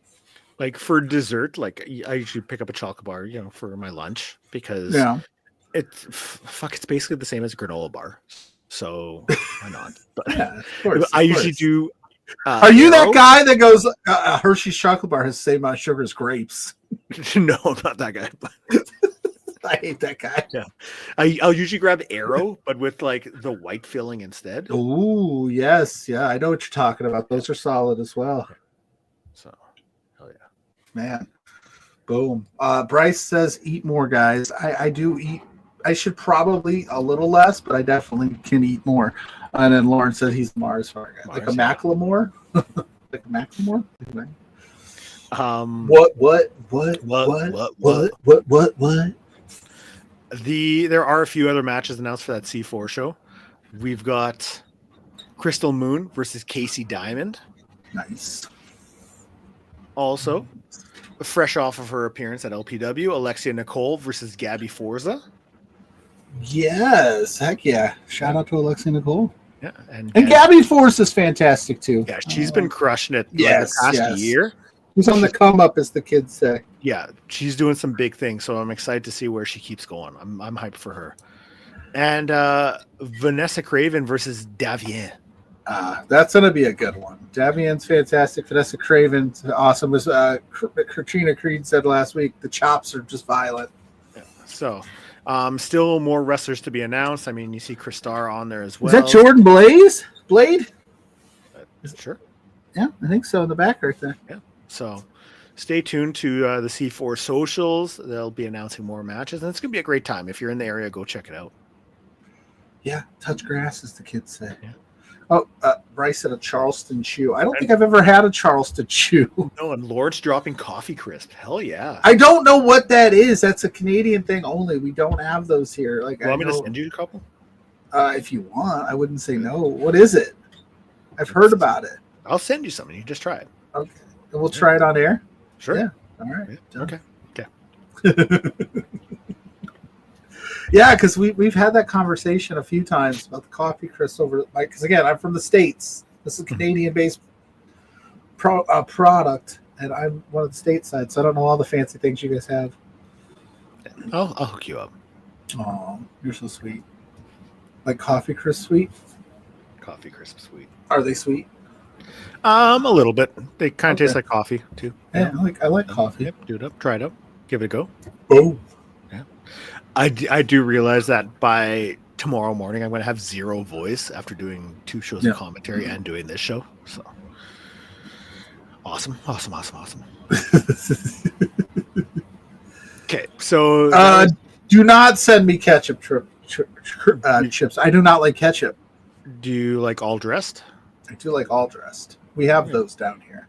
Like for dessert, like I usually pick up a chocolate bar, for my lunch because it's basically the same as a granola bar. So why not? But yeah, of course, I usually do. Are you that guy that goes Hershey's chocolate bar has the same amount of sugar as grapes? No, I'm not that guy. I hate that guy. Yeah, I'll usually grab Arrow, but with like the white filling instead. Oh yes, yeah, I know what you're talking about. Those are solid as well. So, hell yeah, man. Boom. Bryce says, "Eat more, guys." I do eat. I should probably a little less, but I definitely can eat more. And then Lauren said he's a Mars bar guy, like a Macklemore, like a Macklemore. Anyway. What? There are a few other matches announced for that C4 show. We've got Crystal Moon versus Casey Diamond. Nice. Also, fresh off of her appearance at LPW, Alexia Nicole versus Gabby Forza. Yes, heck yeah! Shout out to Alexia Nicole. Yeah, and Gabby Force is fantastic too. Yeah, she's been crushing it the past year. She's on the come up, as the kids say. Yeah, she's doing some big things, so I'm excited to see where she keeps going. I'm hyped for her. And Vanessa Craven versus Davien. That's gonna be a good one. Davien's fantastic. Vanessa Craven's awesome. As Katrina Creed said last week, the chops are just violent. Yeah, so. Still more wrestlers to be announced. I mean, you see Chris Starr on there as well. Is that Jordan Blade? Sure. Yeah, I think so. In the back right there. Yeah. So stay tuned to the C4 socials. They'll be announcing more matches, and it's going to be a great time. If you're in the area, go check it out. Yeah, touch grass, as the kids say. Yeah. Oh, Bryce said a Charleston chew. I don't think I've ever had a Charleston chew. No, and Lord's dropping coffee crisp. Hell yeah. I don't know what that is. That's a Canadian thing only. We don't have those here. Like, want me to send you a couple? If you want, I wouldn't say no. What is it? I've heard about it. I'll send you something. You just try it. Okay. And we'll try it on air? Sure. Yeah. All right. Yeah. Okay. Yeah, because we've had that conversation a few times about the coffee crisp over. Because again, I'm from the States. This is a Canadian-based product, and I'm one of the stateside, so I don't know all the fancy things you guys have. I'll hook you up. Oh, you're so sweet. Like coffee crisp sweet? Coffee crisp sweet. Are they sweet? A little bit. They kind of taste like coffee too. Yeah, I like coffee. Yep, do it up. Try it out. Give it a go. Oh. Yeah. I do realize that by tomorrow morning I'm going to have zero voice after doing 2 shows of commentary and doing this show. So awesome. Okay, so do not send me ketchup chips. I do not like ketchup. Do you like all dressed? I do like all dressed. We have those down here.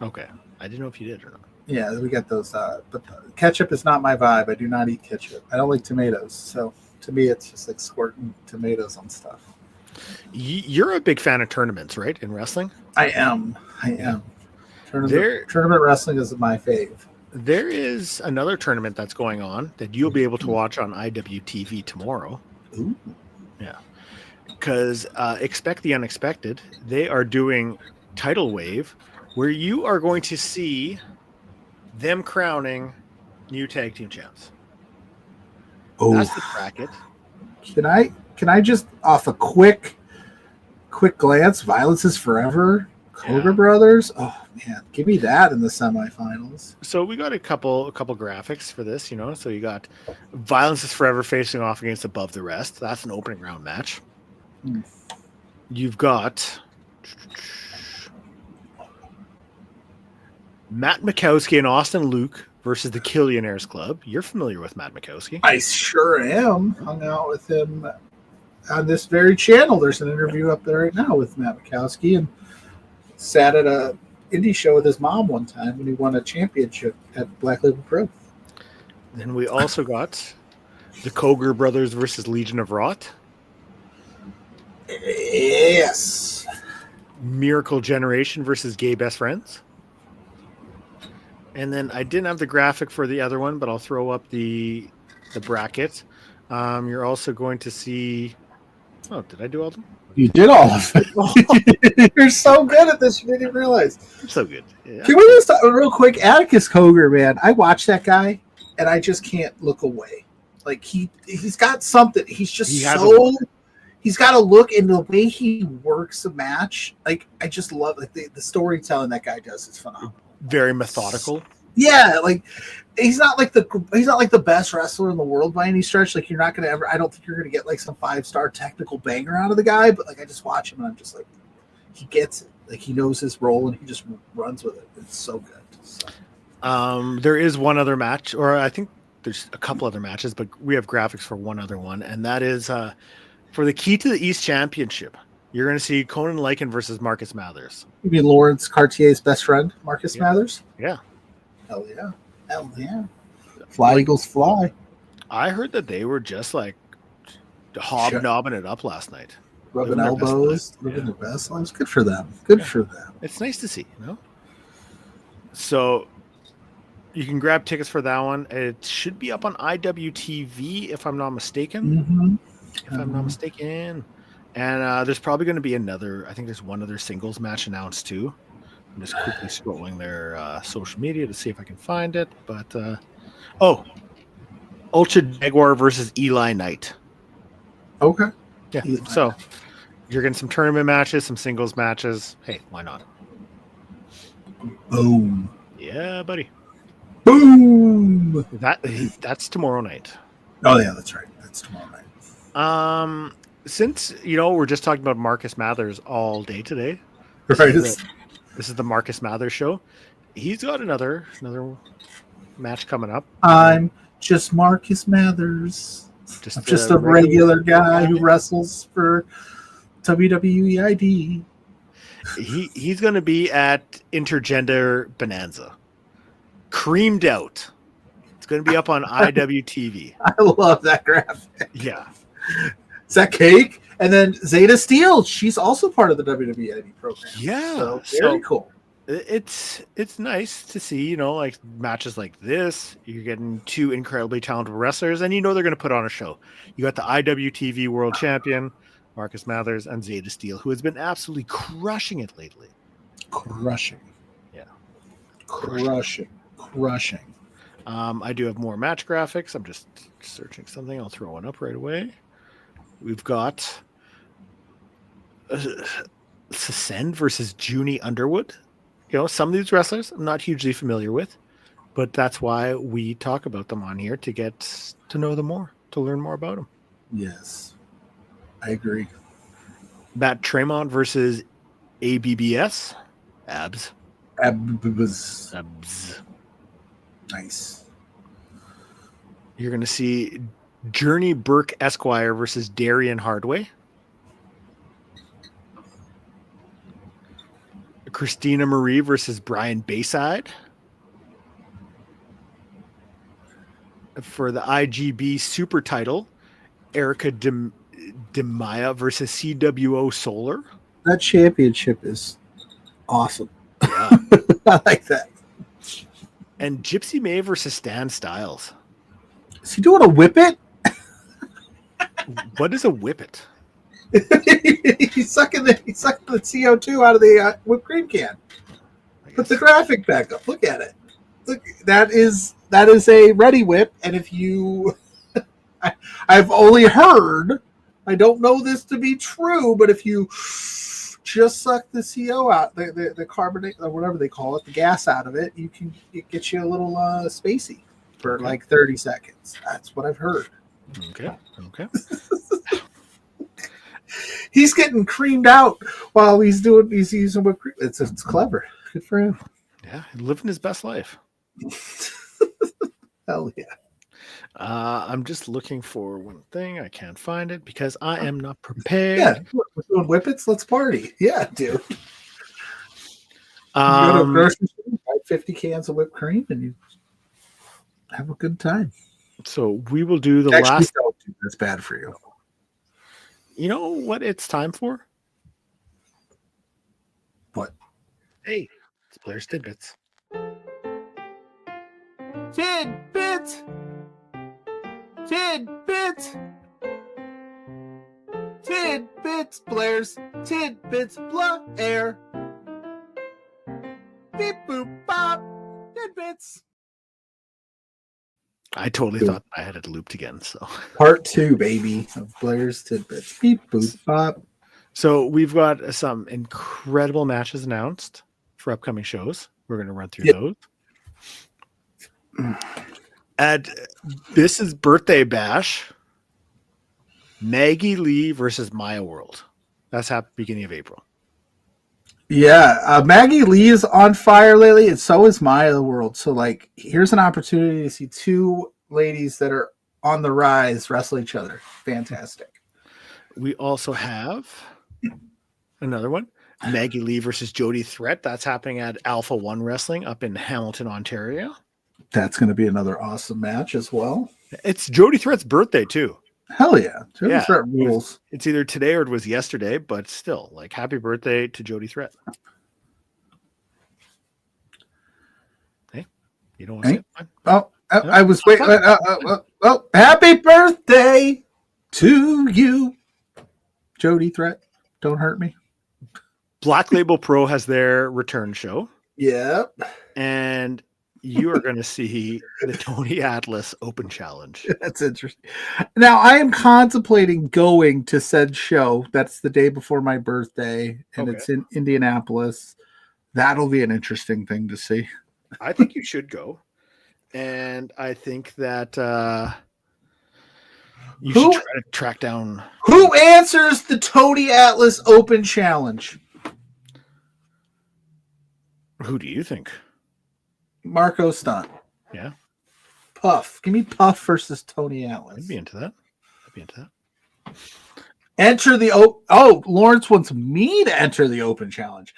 Okay, I didn't know if you did or not. Yeah, we got those. But ketchup is not my vibe. I do not eat ketchup. I don't like tomatoes. So to me, it's just like squirting tomatoes on stuff. You're a big fan of tournaments, right? In wrestling? I am. Tournament wrestling is my fave. There is another tournament that's going on that you'll be able to watch on IWTV tomorrow. Ooh. Yeah. Because expect the unexpected. They are doing Tidal Wave, where you are going to see them crowning new tag team champs. Oh, that's the bracket. Can I just off a quick glance? Violence is Forever, Cobra Brothers. Oh man, give me that in the semifinals. So we got a couple graphics for this, So you got Violence is Forever facing off against Above the Rest. That's an opening round match. You've got Matt Mikowski and Austin Luke versus the Killionaires Club. You're familiar with Matt Mikowski? I sure am. Hung out with him on this very channel. There's an interview up there right now with Matt Mikowski, and sat at a indie show with his mom one time when he won a championship at Black Label Pro. Then we also got the Koger Brothers versus Legion of Rot. Yes. Miracle Generation versus Gay Best Friends. And then I didn't have the graphic for the other one, but I'll throw up the bracket. You're also going to see... Oh, did I do all of them? You did all of it. You're so good at this. You didn't even realize. I'm so good. Yeah. Can we just talk real quick? Atticus Koger, man. I watch that guy, and I just can't look away. Like, he's got something. He's just he's got a look, and the way he works a match. Like, I just love the storytelling that guy does is phenomenal. Very methodical. Yeah, like he's not like the best wrestler in the world by any stretch. Like, you're not gonna ever. I don't think you're gonna get like some 5-star technical banger out of the guy. But like, I just watch him and I'm just like, he gets it. Like, he knows his role and he just runs with it. It's so good. So. There is one other match, or I think there's a couple other matches, but we have graphics for one other one, and that is for the Key to the East Championship. You're going to see Conan Lycan versus Marcus Mathers. You mean Lawrence Cartier's best friend, Marcus Mathers? Yeah. Hell yeah. Hell yeah. Fly Eagles fly. I heard that they were just like hobnobbing it up last night. Rubbing elbows, living their best lives. Good for them. Good for them. It's nice to see, So you can grab tickets for that one. It should be up on IWTV if I'm not mistaken. Mm-hmm. If I'm not mistaken. And there's probably going to be I think there's one other singles match announced too. I'm just quickly scrolling their social media to see if I can find it. But, Ultra Jaguar versus Eli Knight. Okay. Yeah. So you're getting some tournament matches, some singles matches. Hey, why not? Boom. Yeah, buddy. Boom. That's tomorrow night. Oh yeah, that's right. That's tomorrow night. Since we're just talking about Marcus Mathers all day today. Right. This is the Marcus Mathers show. He's got another match coming up. I'm just Marcus Mathers. I'm just a regular guy who wrestles for WWEID. He's going to be at Intergender Bonanza. Creamed out. It's going to be up on IWTV. I love that graphic. Yeah. Is that cake? And then Zeta Steel, she's also part of the WWEID program. Yeah. So very cool. It's nice to see, you know, like matches like this. You're getting two incredibly talented wrestlers, and you know they're going to put on a show. You got the IWTV World Champion, Marcus Mathers, and Zeta Steel, who has been absolutely crushing it lately. Crushing. Yeah. Crushing. I do have more match graphics. I'm just searching something. I'll throw one up right away. We've got Sasend versus Junie Underwood. You know, some of these wrestlers I'm not hugely familiar with, but that's why we talk about them on here, to get to know them more, to learn more about them. Yes, I agree. Matt Tremont versus ABBS. Abs. Nice. You're going to see Journey Burke Esquire versus Darian Hardway. Christina Marie versus Brian Bayside. For the IGB Super title, Erica DeMaya versus CWO Solar. That championship is awesome. Yeah. I like that. And Gypsy May versus Stan Styles. Is he doing a whip it? What is a whippet? He's sucking the CO2 out of the whipped cream can. Put the graphic back up. Look at it. Look, that is a ready whip. And if you, I've only heard, I don't know this to be true, but if you just suck the CO out, the carbonate or whatever they call it, the gas out of it, it gets you a little spacey for like 30 seconds. That's what I've heard. Okay. He's getting creamed out while he's using whipped cream. It's clever. Good for him. Yeah, living his best life. Hell yeah. I'm just looking for one thing. I can't find it because I am not prepared. Yeah, we're doing whippets. Let's party. Yeah, dude. You go to a grocery store, buy 50 cans of whipped cream, and you have a good time. So we will do the Actually, last. don't, dude. That's bad for you. You know what it's time for? What? Hey, it's Blairs Tidbits. Tidbits. Blairs Tidbits. Blair. Beep boop bop. Tidbits. I totally thought I had it looped again. So Part 2, baby, of Blairs Tidbits. Beep boop bop. So we've got some incredible matches announced for upcoming shows. We're going to run through those. At Biss's birthday bash, Maggie Lee versus Maya World. That's happened beginning of April. Yeah, Maggie Lee is on fire lately, and so is Maya World. So, like, here's an opportunity to see two ladies that are on the rise wrestle each other. Fantastic. We also have another one, Maggie Lee versus Jody Threat. That's happening at Alpha One Wrestling up in Hamilton, Ontario. That's going to be another awesome match as well. It's Jody Threat's birthday, too. Hell yeah. Jody Threat rules. It's either today or it was yesterday, but still, like, happy birthday to Jody Threat. Hey, you don't want to say it? Oh, I was waiting. Oh, happy birthday to you, Jody Threat. Don't hurt me. Black Label Pro has their return show. Yep. And you are going to see the Tony Atlas Open Challenge. That's interesting. Now, I am contemplating going to said show. That's the day before my birthday, and it's in Indianapolis. That'll be an interesting thing to see. I think you should go. And I think that you should try to track down. Who answers the Tony Atlas Open Challenge? Who do you think? Marco Stunt. Yeah. Puff. Give me Puff versus Tony Atlas. I'd be into that. Enter the Lawrence wants me to enter the Open Challenge.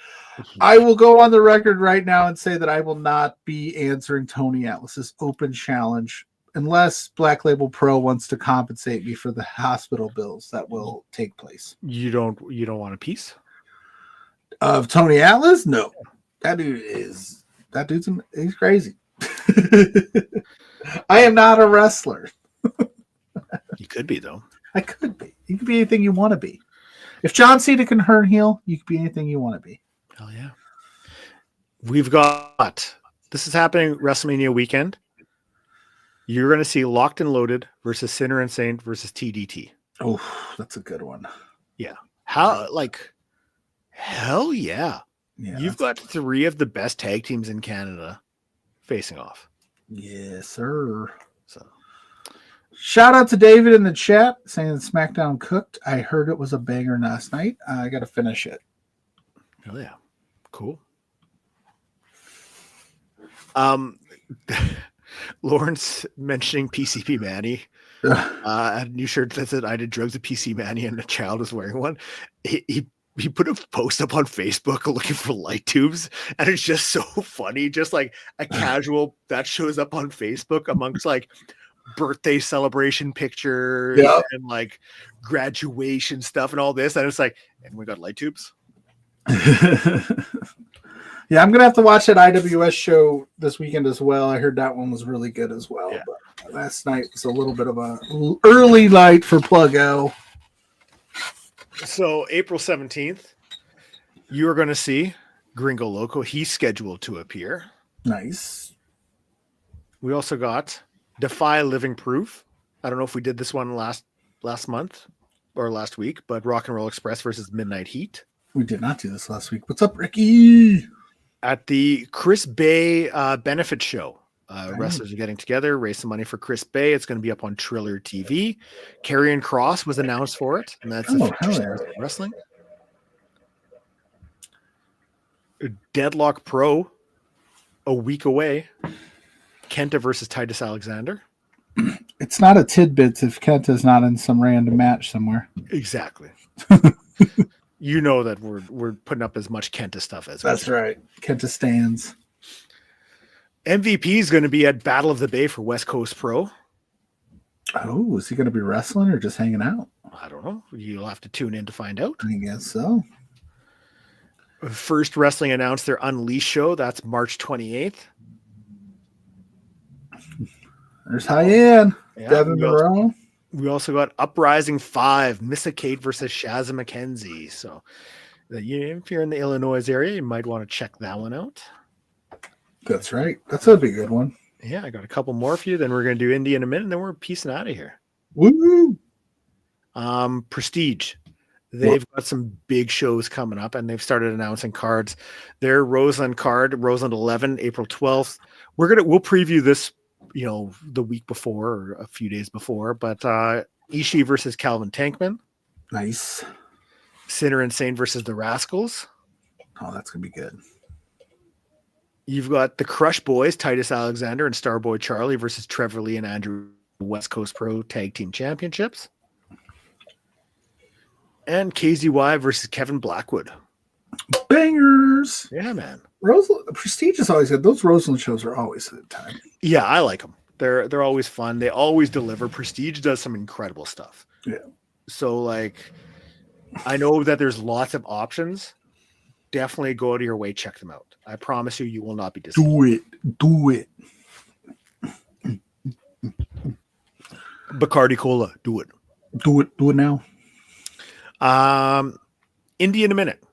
I will go on the record right now and say that I will not be answering Tony Atlas's Open Challenge unless Black Label Pro wants to compensate me for the hospital bills that will take place. You don't want a piece Of Tony Atlas? No. He's crazy. I am not a wrestler. You could be, though. I could be. You could be anything you want to be. If John Cena can turn heel, you could be anything you want to be. Hell yeah. We've got, this is happening WrestleMania weekend. You're going to see Locked and Loaded versus Sinner and Saint versus TDT. Oh, that's a good one. Yeah. Hell yeah. You've got 3 of the best tag teams in Canada facing off. Yes, sir. So, shout out to David in the chat saying SmackDown cooked. I heard it was a banger last night. I got to finish it. hell yeah. Cool. Lawrence mentioning PCP Manny. A new shirt that said I did drugs with PC Manny and a child was wearing one. He put a post up on Facebook looking for light tubes, and it's just so funny. Just like a casual that shows up on Facebook amongst like birthday celebration pictures and like graduation stuff and all this. And it's like, and we got light tubes. Yeah, I'm gonna have to watch that IWS show this weekend as well. I heard that one was really good as well. Yeah. But last night was a little bit of a early night for PLUGGO. So April 17th, you are going to see Gringo Loco. He's scheduled to appear. Nice. We also got Defy Living Proof. I don't know if we did this one last month or last week, but Rock and Roll Express versus Midnight Heat. We did not do this last week. What's up, Ricky? At the Chris Bay benefit show. Wrestlers are getting together, raise some money for Chris Bay. It's going to be up on Triller TV. Karrion Kross was announced for it, and that's wrestling. Deadlock Pro, a week away. Kenta versus Titus Alexander. It's not a tidbits if Kenta's not in some random match somewhere. Exactly. You know that we're putting up as much Kenta stuff as that's right. Kenta stands. MVP is going to be at Battle of the Bay for West Coast Pro. Oh, is he going to be wrestling or just hanging out? I don't know. You'll have to tune in to find out. I guess so. First Wrestling announced their Unleashed show. That's March 28th. There's Hyann. Yeah, Devin Monroe. We also got Uprising 5, Missa Kate versus Shazza McKenzie. So if you're in the Illinois area, you might want to check that one out. That's right. That's a big good one. Yeah, I got a couple more for you. Then we're going to do Indy in a minute, and then we're piecing out of here. Woo! Prestige. They've got some big shows coming up, and they've started announcing cards. Their Roseland card, Roseland 11, April 12th. We'll preview this, the week before or a few days before. But Ishii versus Calvin Tankman. Nice. Sinner and Saint versus the Rascals. Oh, that's gonna be good. You've got the Crush Boys, Titus Alexander and Starboy Charlie versus Trevor Lee and Andrew West Coast Pro Tag Team Championships. And KZY versus Kevin Blackwood. Bangers. Yeah, man. Prestige is always good. Those Roseland shows are always a good time. Yeah, I like them. They're always fun. They always deliver. Prestige does some incredible stuff. Yeah. So, I know that there's lots of options. Definitely go out of your way, check them out. I promise you will not be disappointed. Do it. Bacardi Cola, do it. Do it now. Indy in a minute.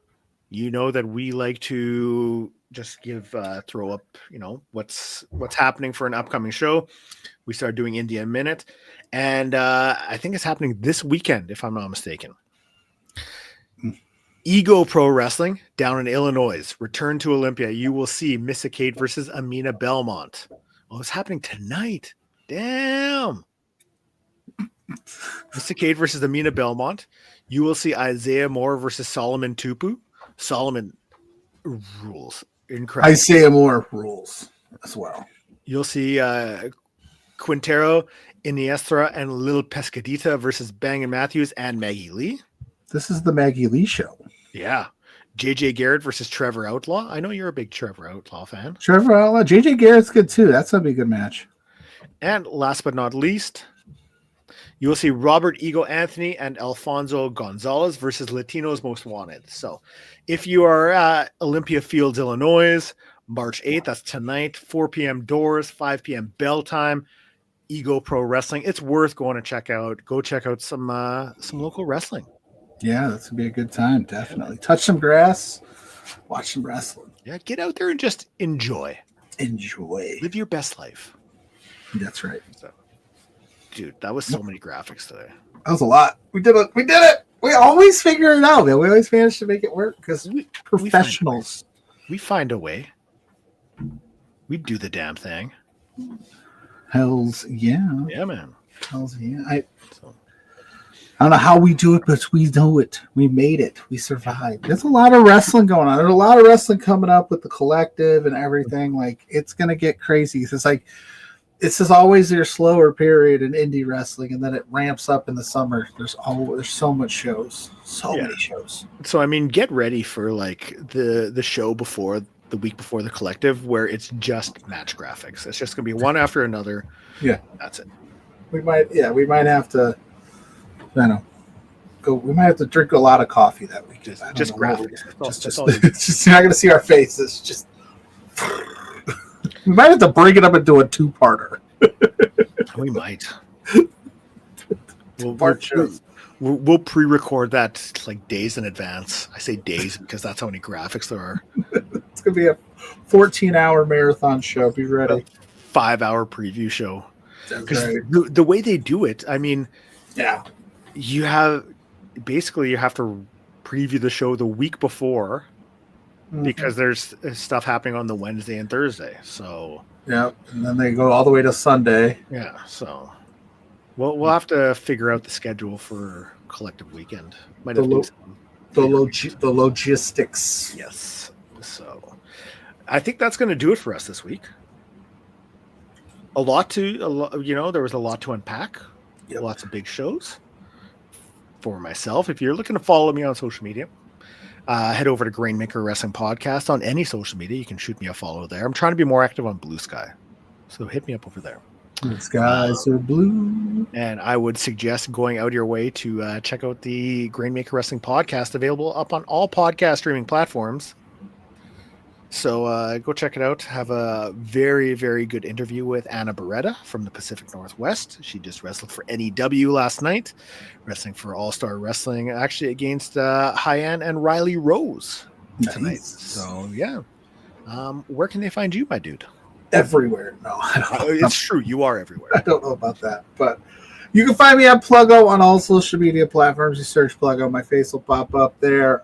You know that we like to just throw up, what's happening for an upcoming show. We started doing Indy in a minute, and I think it's happening this weekend, if I'm not mistaken. Ego Pro Wrestling down in Illinois. Return to Olympia. You will see Missa Kate versus Amina Belmont. Oh, it's happening tonight. Damn. Missa Kate versus Amina Belmont. You will see Isaiah Moore versus Solomon Tupu. Solomon rules. Incredible. Isaiah Moore rules as well. You'll see Quintero, Iniestra, and Lil Pescadita versus Bang and Matthews and Maggie Lee. This is the Maggie Lee show. Yeah. JJ Garrett versus Trevor Outlaw. I know you're a big Trevor Outlaw fan. Trevor Outlaw. JJ Garrett's good too. That's going to be a good match. And last but not least, You will see Robert Ego Anthony and Alfonso Gonzalez versus Latinos Most Wanted. So if you are at Olympia Fields, Illinois, March 8th, that's tonight, 4 p.m. doors, 5 p.m. bell time, Ego Pro Wrestling. It's worth going to check out. Go check out some local wrestling. Yeah, that's going to be a good time, definitely. Touch some grass, watch some wrestling. Yeah, get out there and just enjoy. Enjoy. Live your best life. That's right. So, dude, that was so many graphics today. That was a lot. We did it. We did it. We always figure it out, man. We always manage to make it work because professionals. We find a way. We do the damn thing. Hells yeah. Yeah, man. Hells yeah. I don't know how we do it, but we do it. We made it. We survived. There's a lot of wrestling going on. There's a lot of wrestling coming up with the collective and everything. Like, it's going to get crazy. It's like, it's just always your slower period in indie wrestling, and then it ramps up in the summer. There's so much shows. Many shows. So, I mean, get ready for like the show before the week before the collective, where it's just match graphics. It's just going to be one after another. Yeah. That's it. We might have to, I don't know, we might have to drink a lot of coffee that week. Just graphics. Just you're not going to see our faces. Just we might have to break it up into a two-parter. We might. We'll pre-record that like days in advance. I say days because that's how many graphics there are. It's going to be a 14-hour marathon show. Be ready. 5-hour preview show. Because the way they do it, I mean, yeah, you have to preview the show the week before because there's stuff happening on the Wednesday and Thursday. So yeah, and then they go all the way to Sunday. Yeah, so we'll have to figure out the schedule for collective weekend. Might have the logistics. Yes. So I think that's going to do it for us this week. There was a lot to unpack. Yep. Lots of big shows. For myself, if you're looking to follow me on social media, head over to Grainmaker Wrestling Podcast on any social media. You can shoot me a follow there. I'm trying to be more active on Blue Sky, so hit me up over there. The skies are blue. And I would suggest going out of your way to check out the Grainmaker Wrestling Podcast, available up on all podcast streaming platforms. So go check it out. Have a very, very good interview with Anna Beretta from the Pacific Northwest. She just wrestled for NEW last night, wrestling for All-Star Wrestling, actually against Hyann and Riley Rose tonight. Nice. So, yeah. Where can they find you, my dude? Everywhere. No, I don't know. It's true. You are everywhere. I don't know about that, but you can find me at PLUGGO on all social media platforms. You search PLUGGO, my face will pop up there.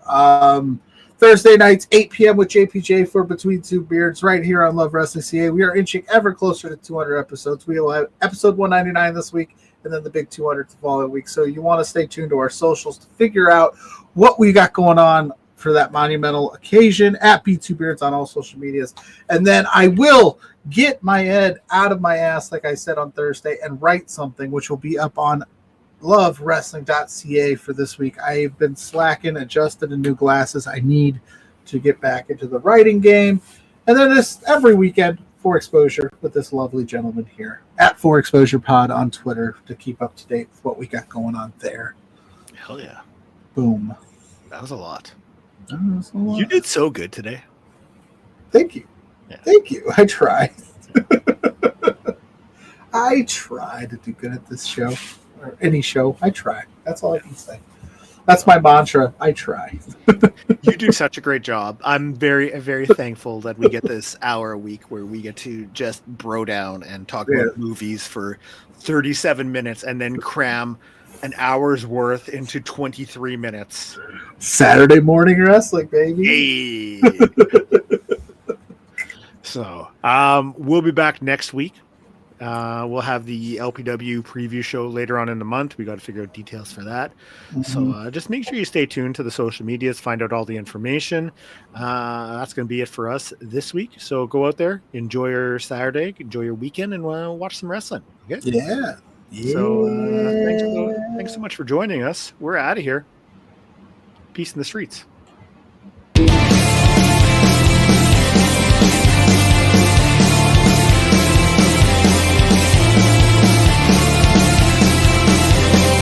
Thursday nights, 8 p.m. with JPJ for Between Two Beards right here on Love Wrestling CA. We are inching ever closer to 200 episodes. We will have episode 199 this week and then the big 200 the following week. So you want to stay tuned to our socials to figure out what we got going on for that monumental occasion at B2Beards on all social medias. And then I will get my head out of my ass, like I said on Thursday, and write something, which will be up on lovewrestling.ca for this week. I've been slacking, adjusted to new glasses. I need to get back into the writing game. And then this every weekend for exposure with this lovely gentleman here at For Exposure Pod on Twitter to keep up to date with what we got going on there. Hell yeah. Boom. That was a lot. You You did so good today. Thank you. Yeah. Thank you. I tried. I try to do good at this show. Or any show. I try. That's all I can say. That's my mantra. I try. You do such a great job. I'm very, very thankful that we get this hour a week where we get to just bro down and talk about movies for 37 minutes and then cram an hour's worth into 23 minutes. Saturday morning wrestling, baby. Hey. So we'll be back next week. We'll have the LPW preview show later on in the month. We got to figure out details for that. Mm-hmm. So just make sure you stay tuned to the social medias, find out all the information. That's going to be it for us this week. So go out there, enjoy your Saturday, enjoy your weekend, and watch some wrestling. Okay? Yeah. So thanks so much for joining us. We're out of here. Peace in the streets.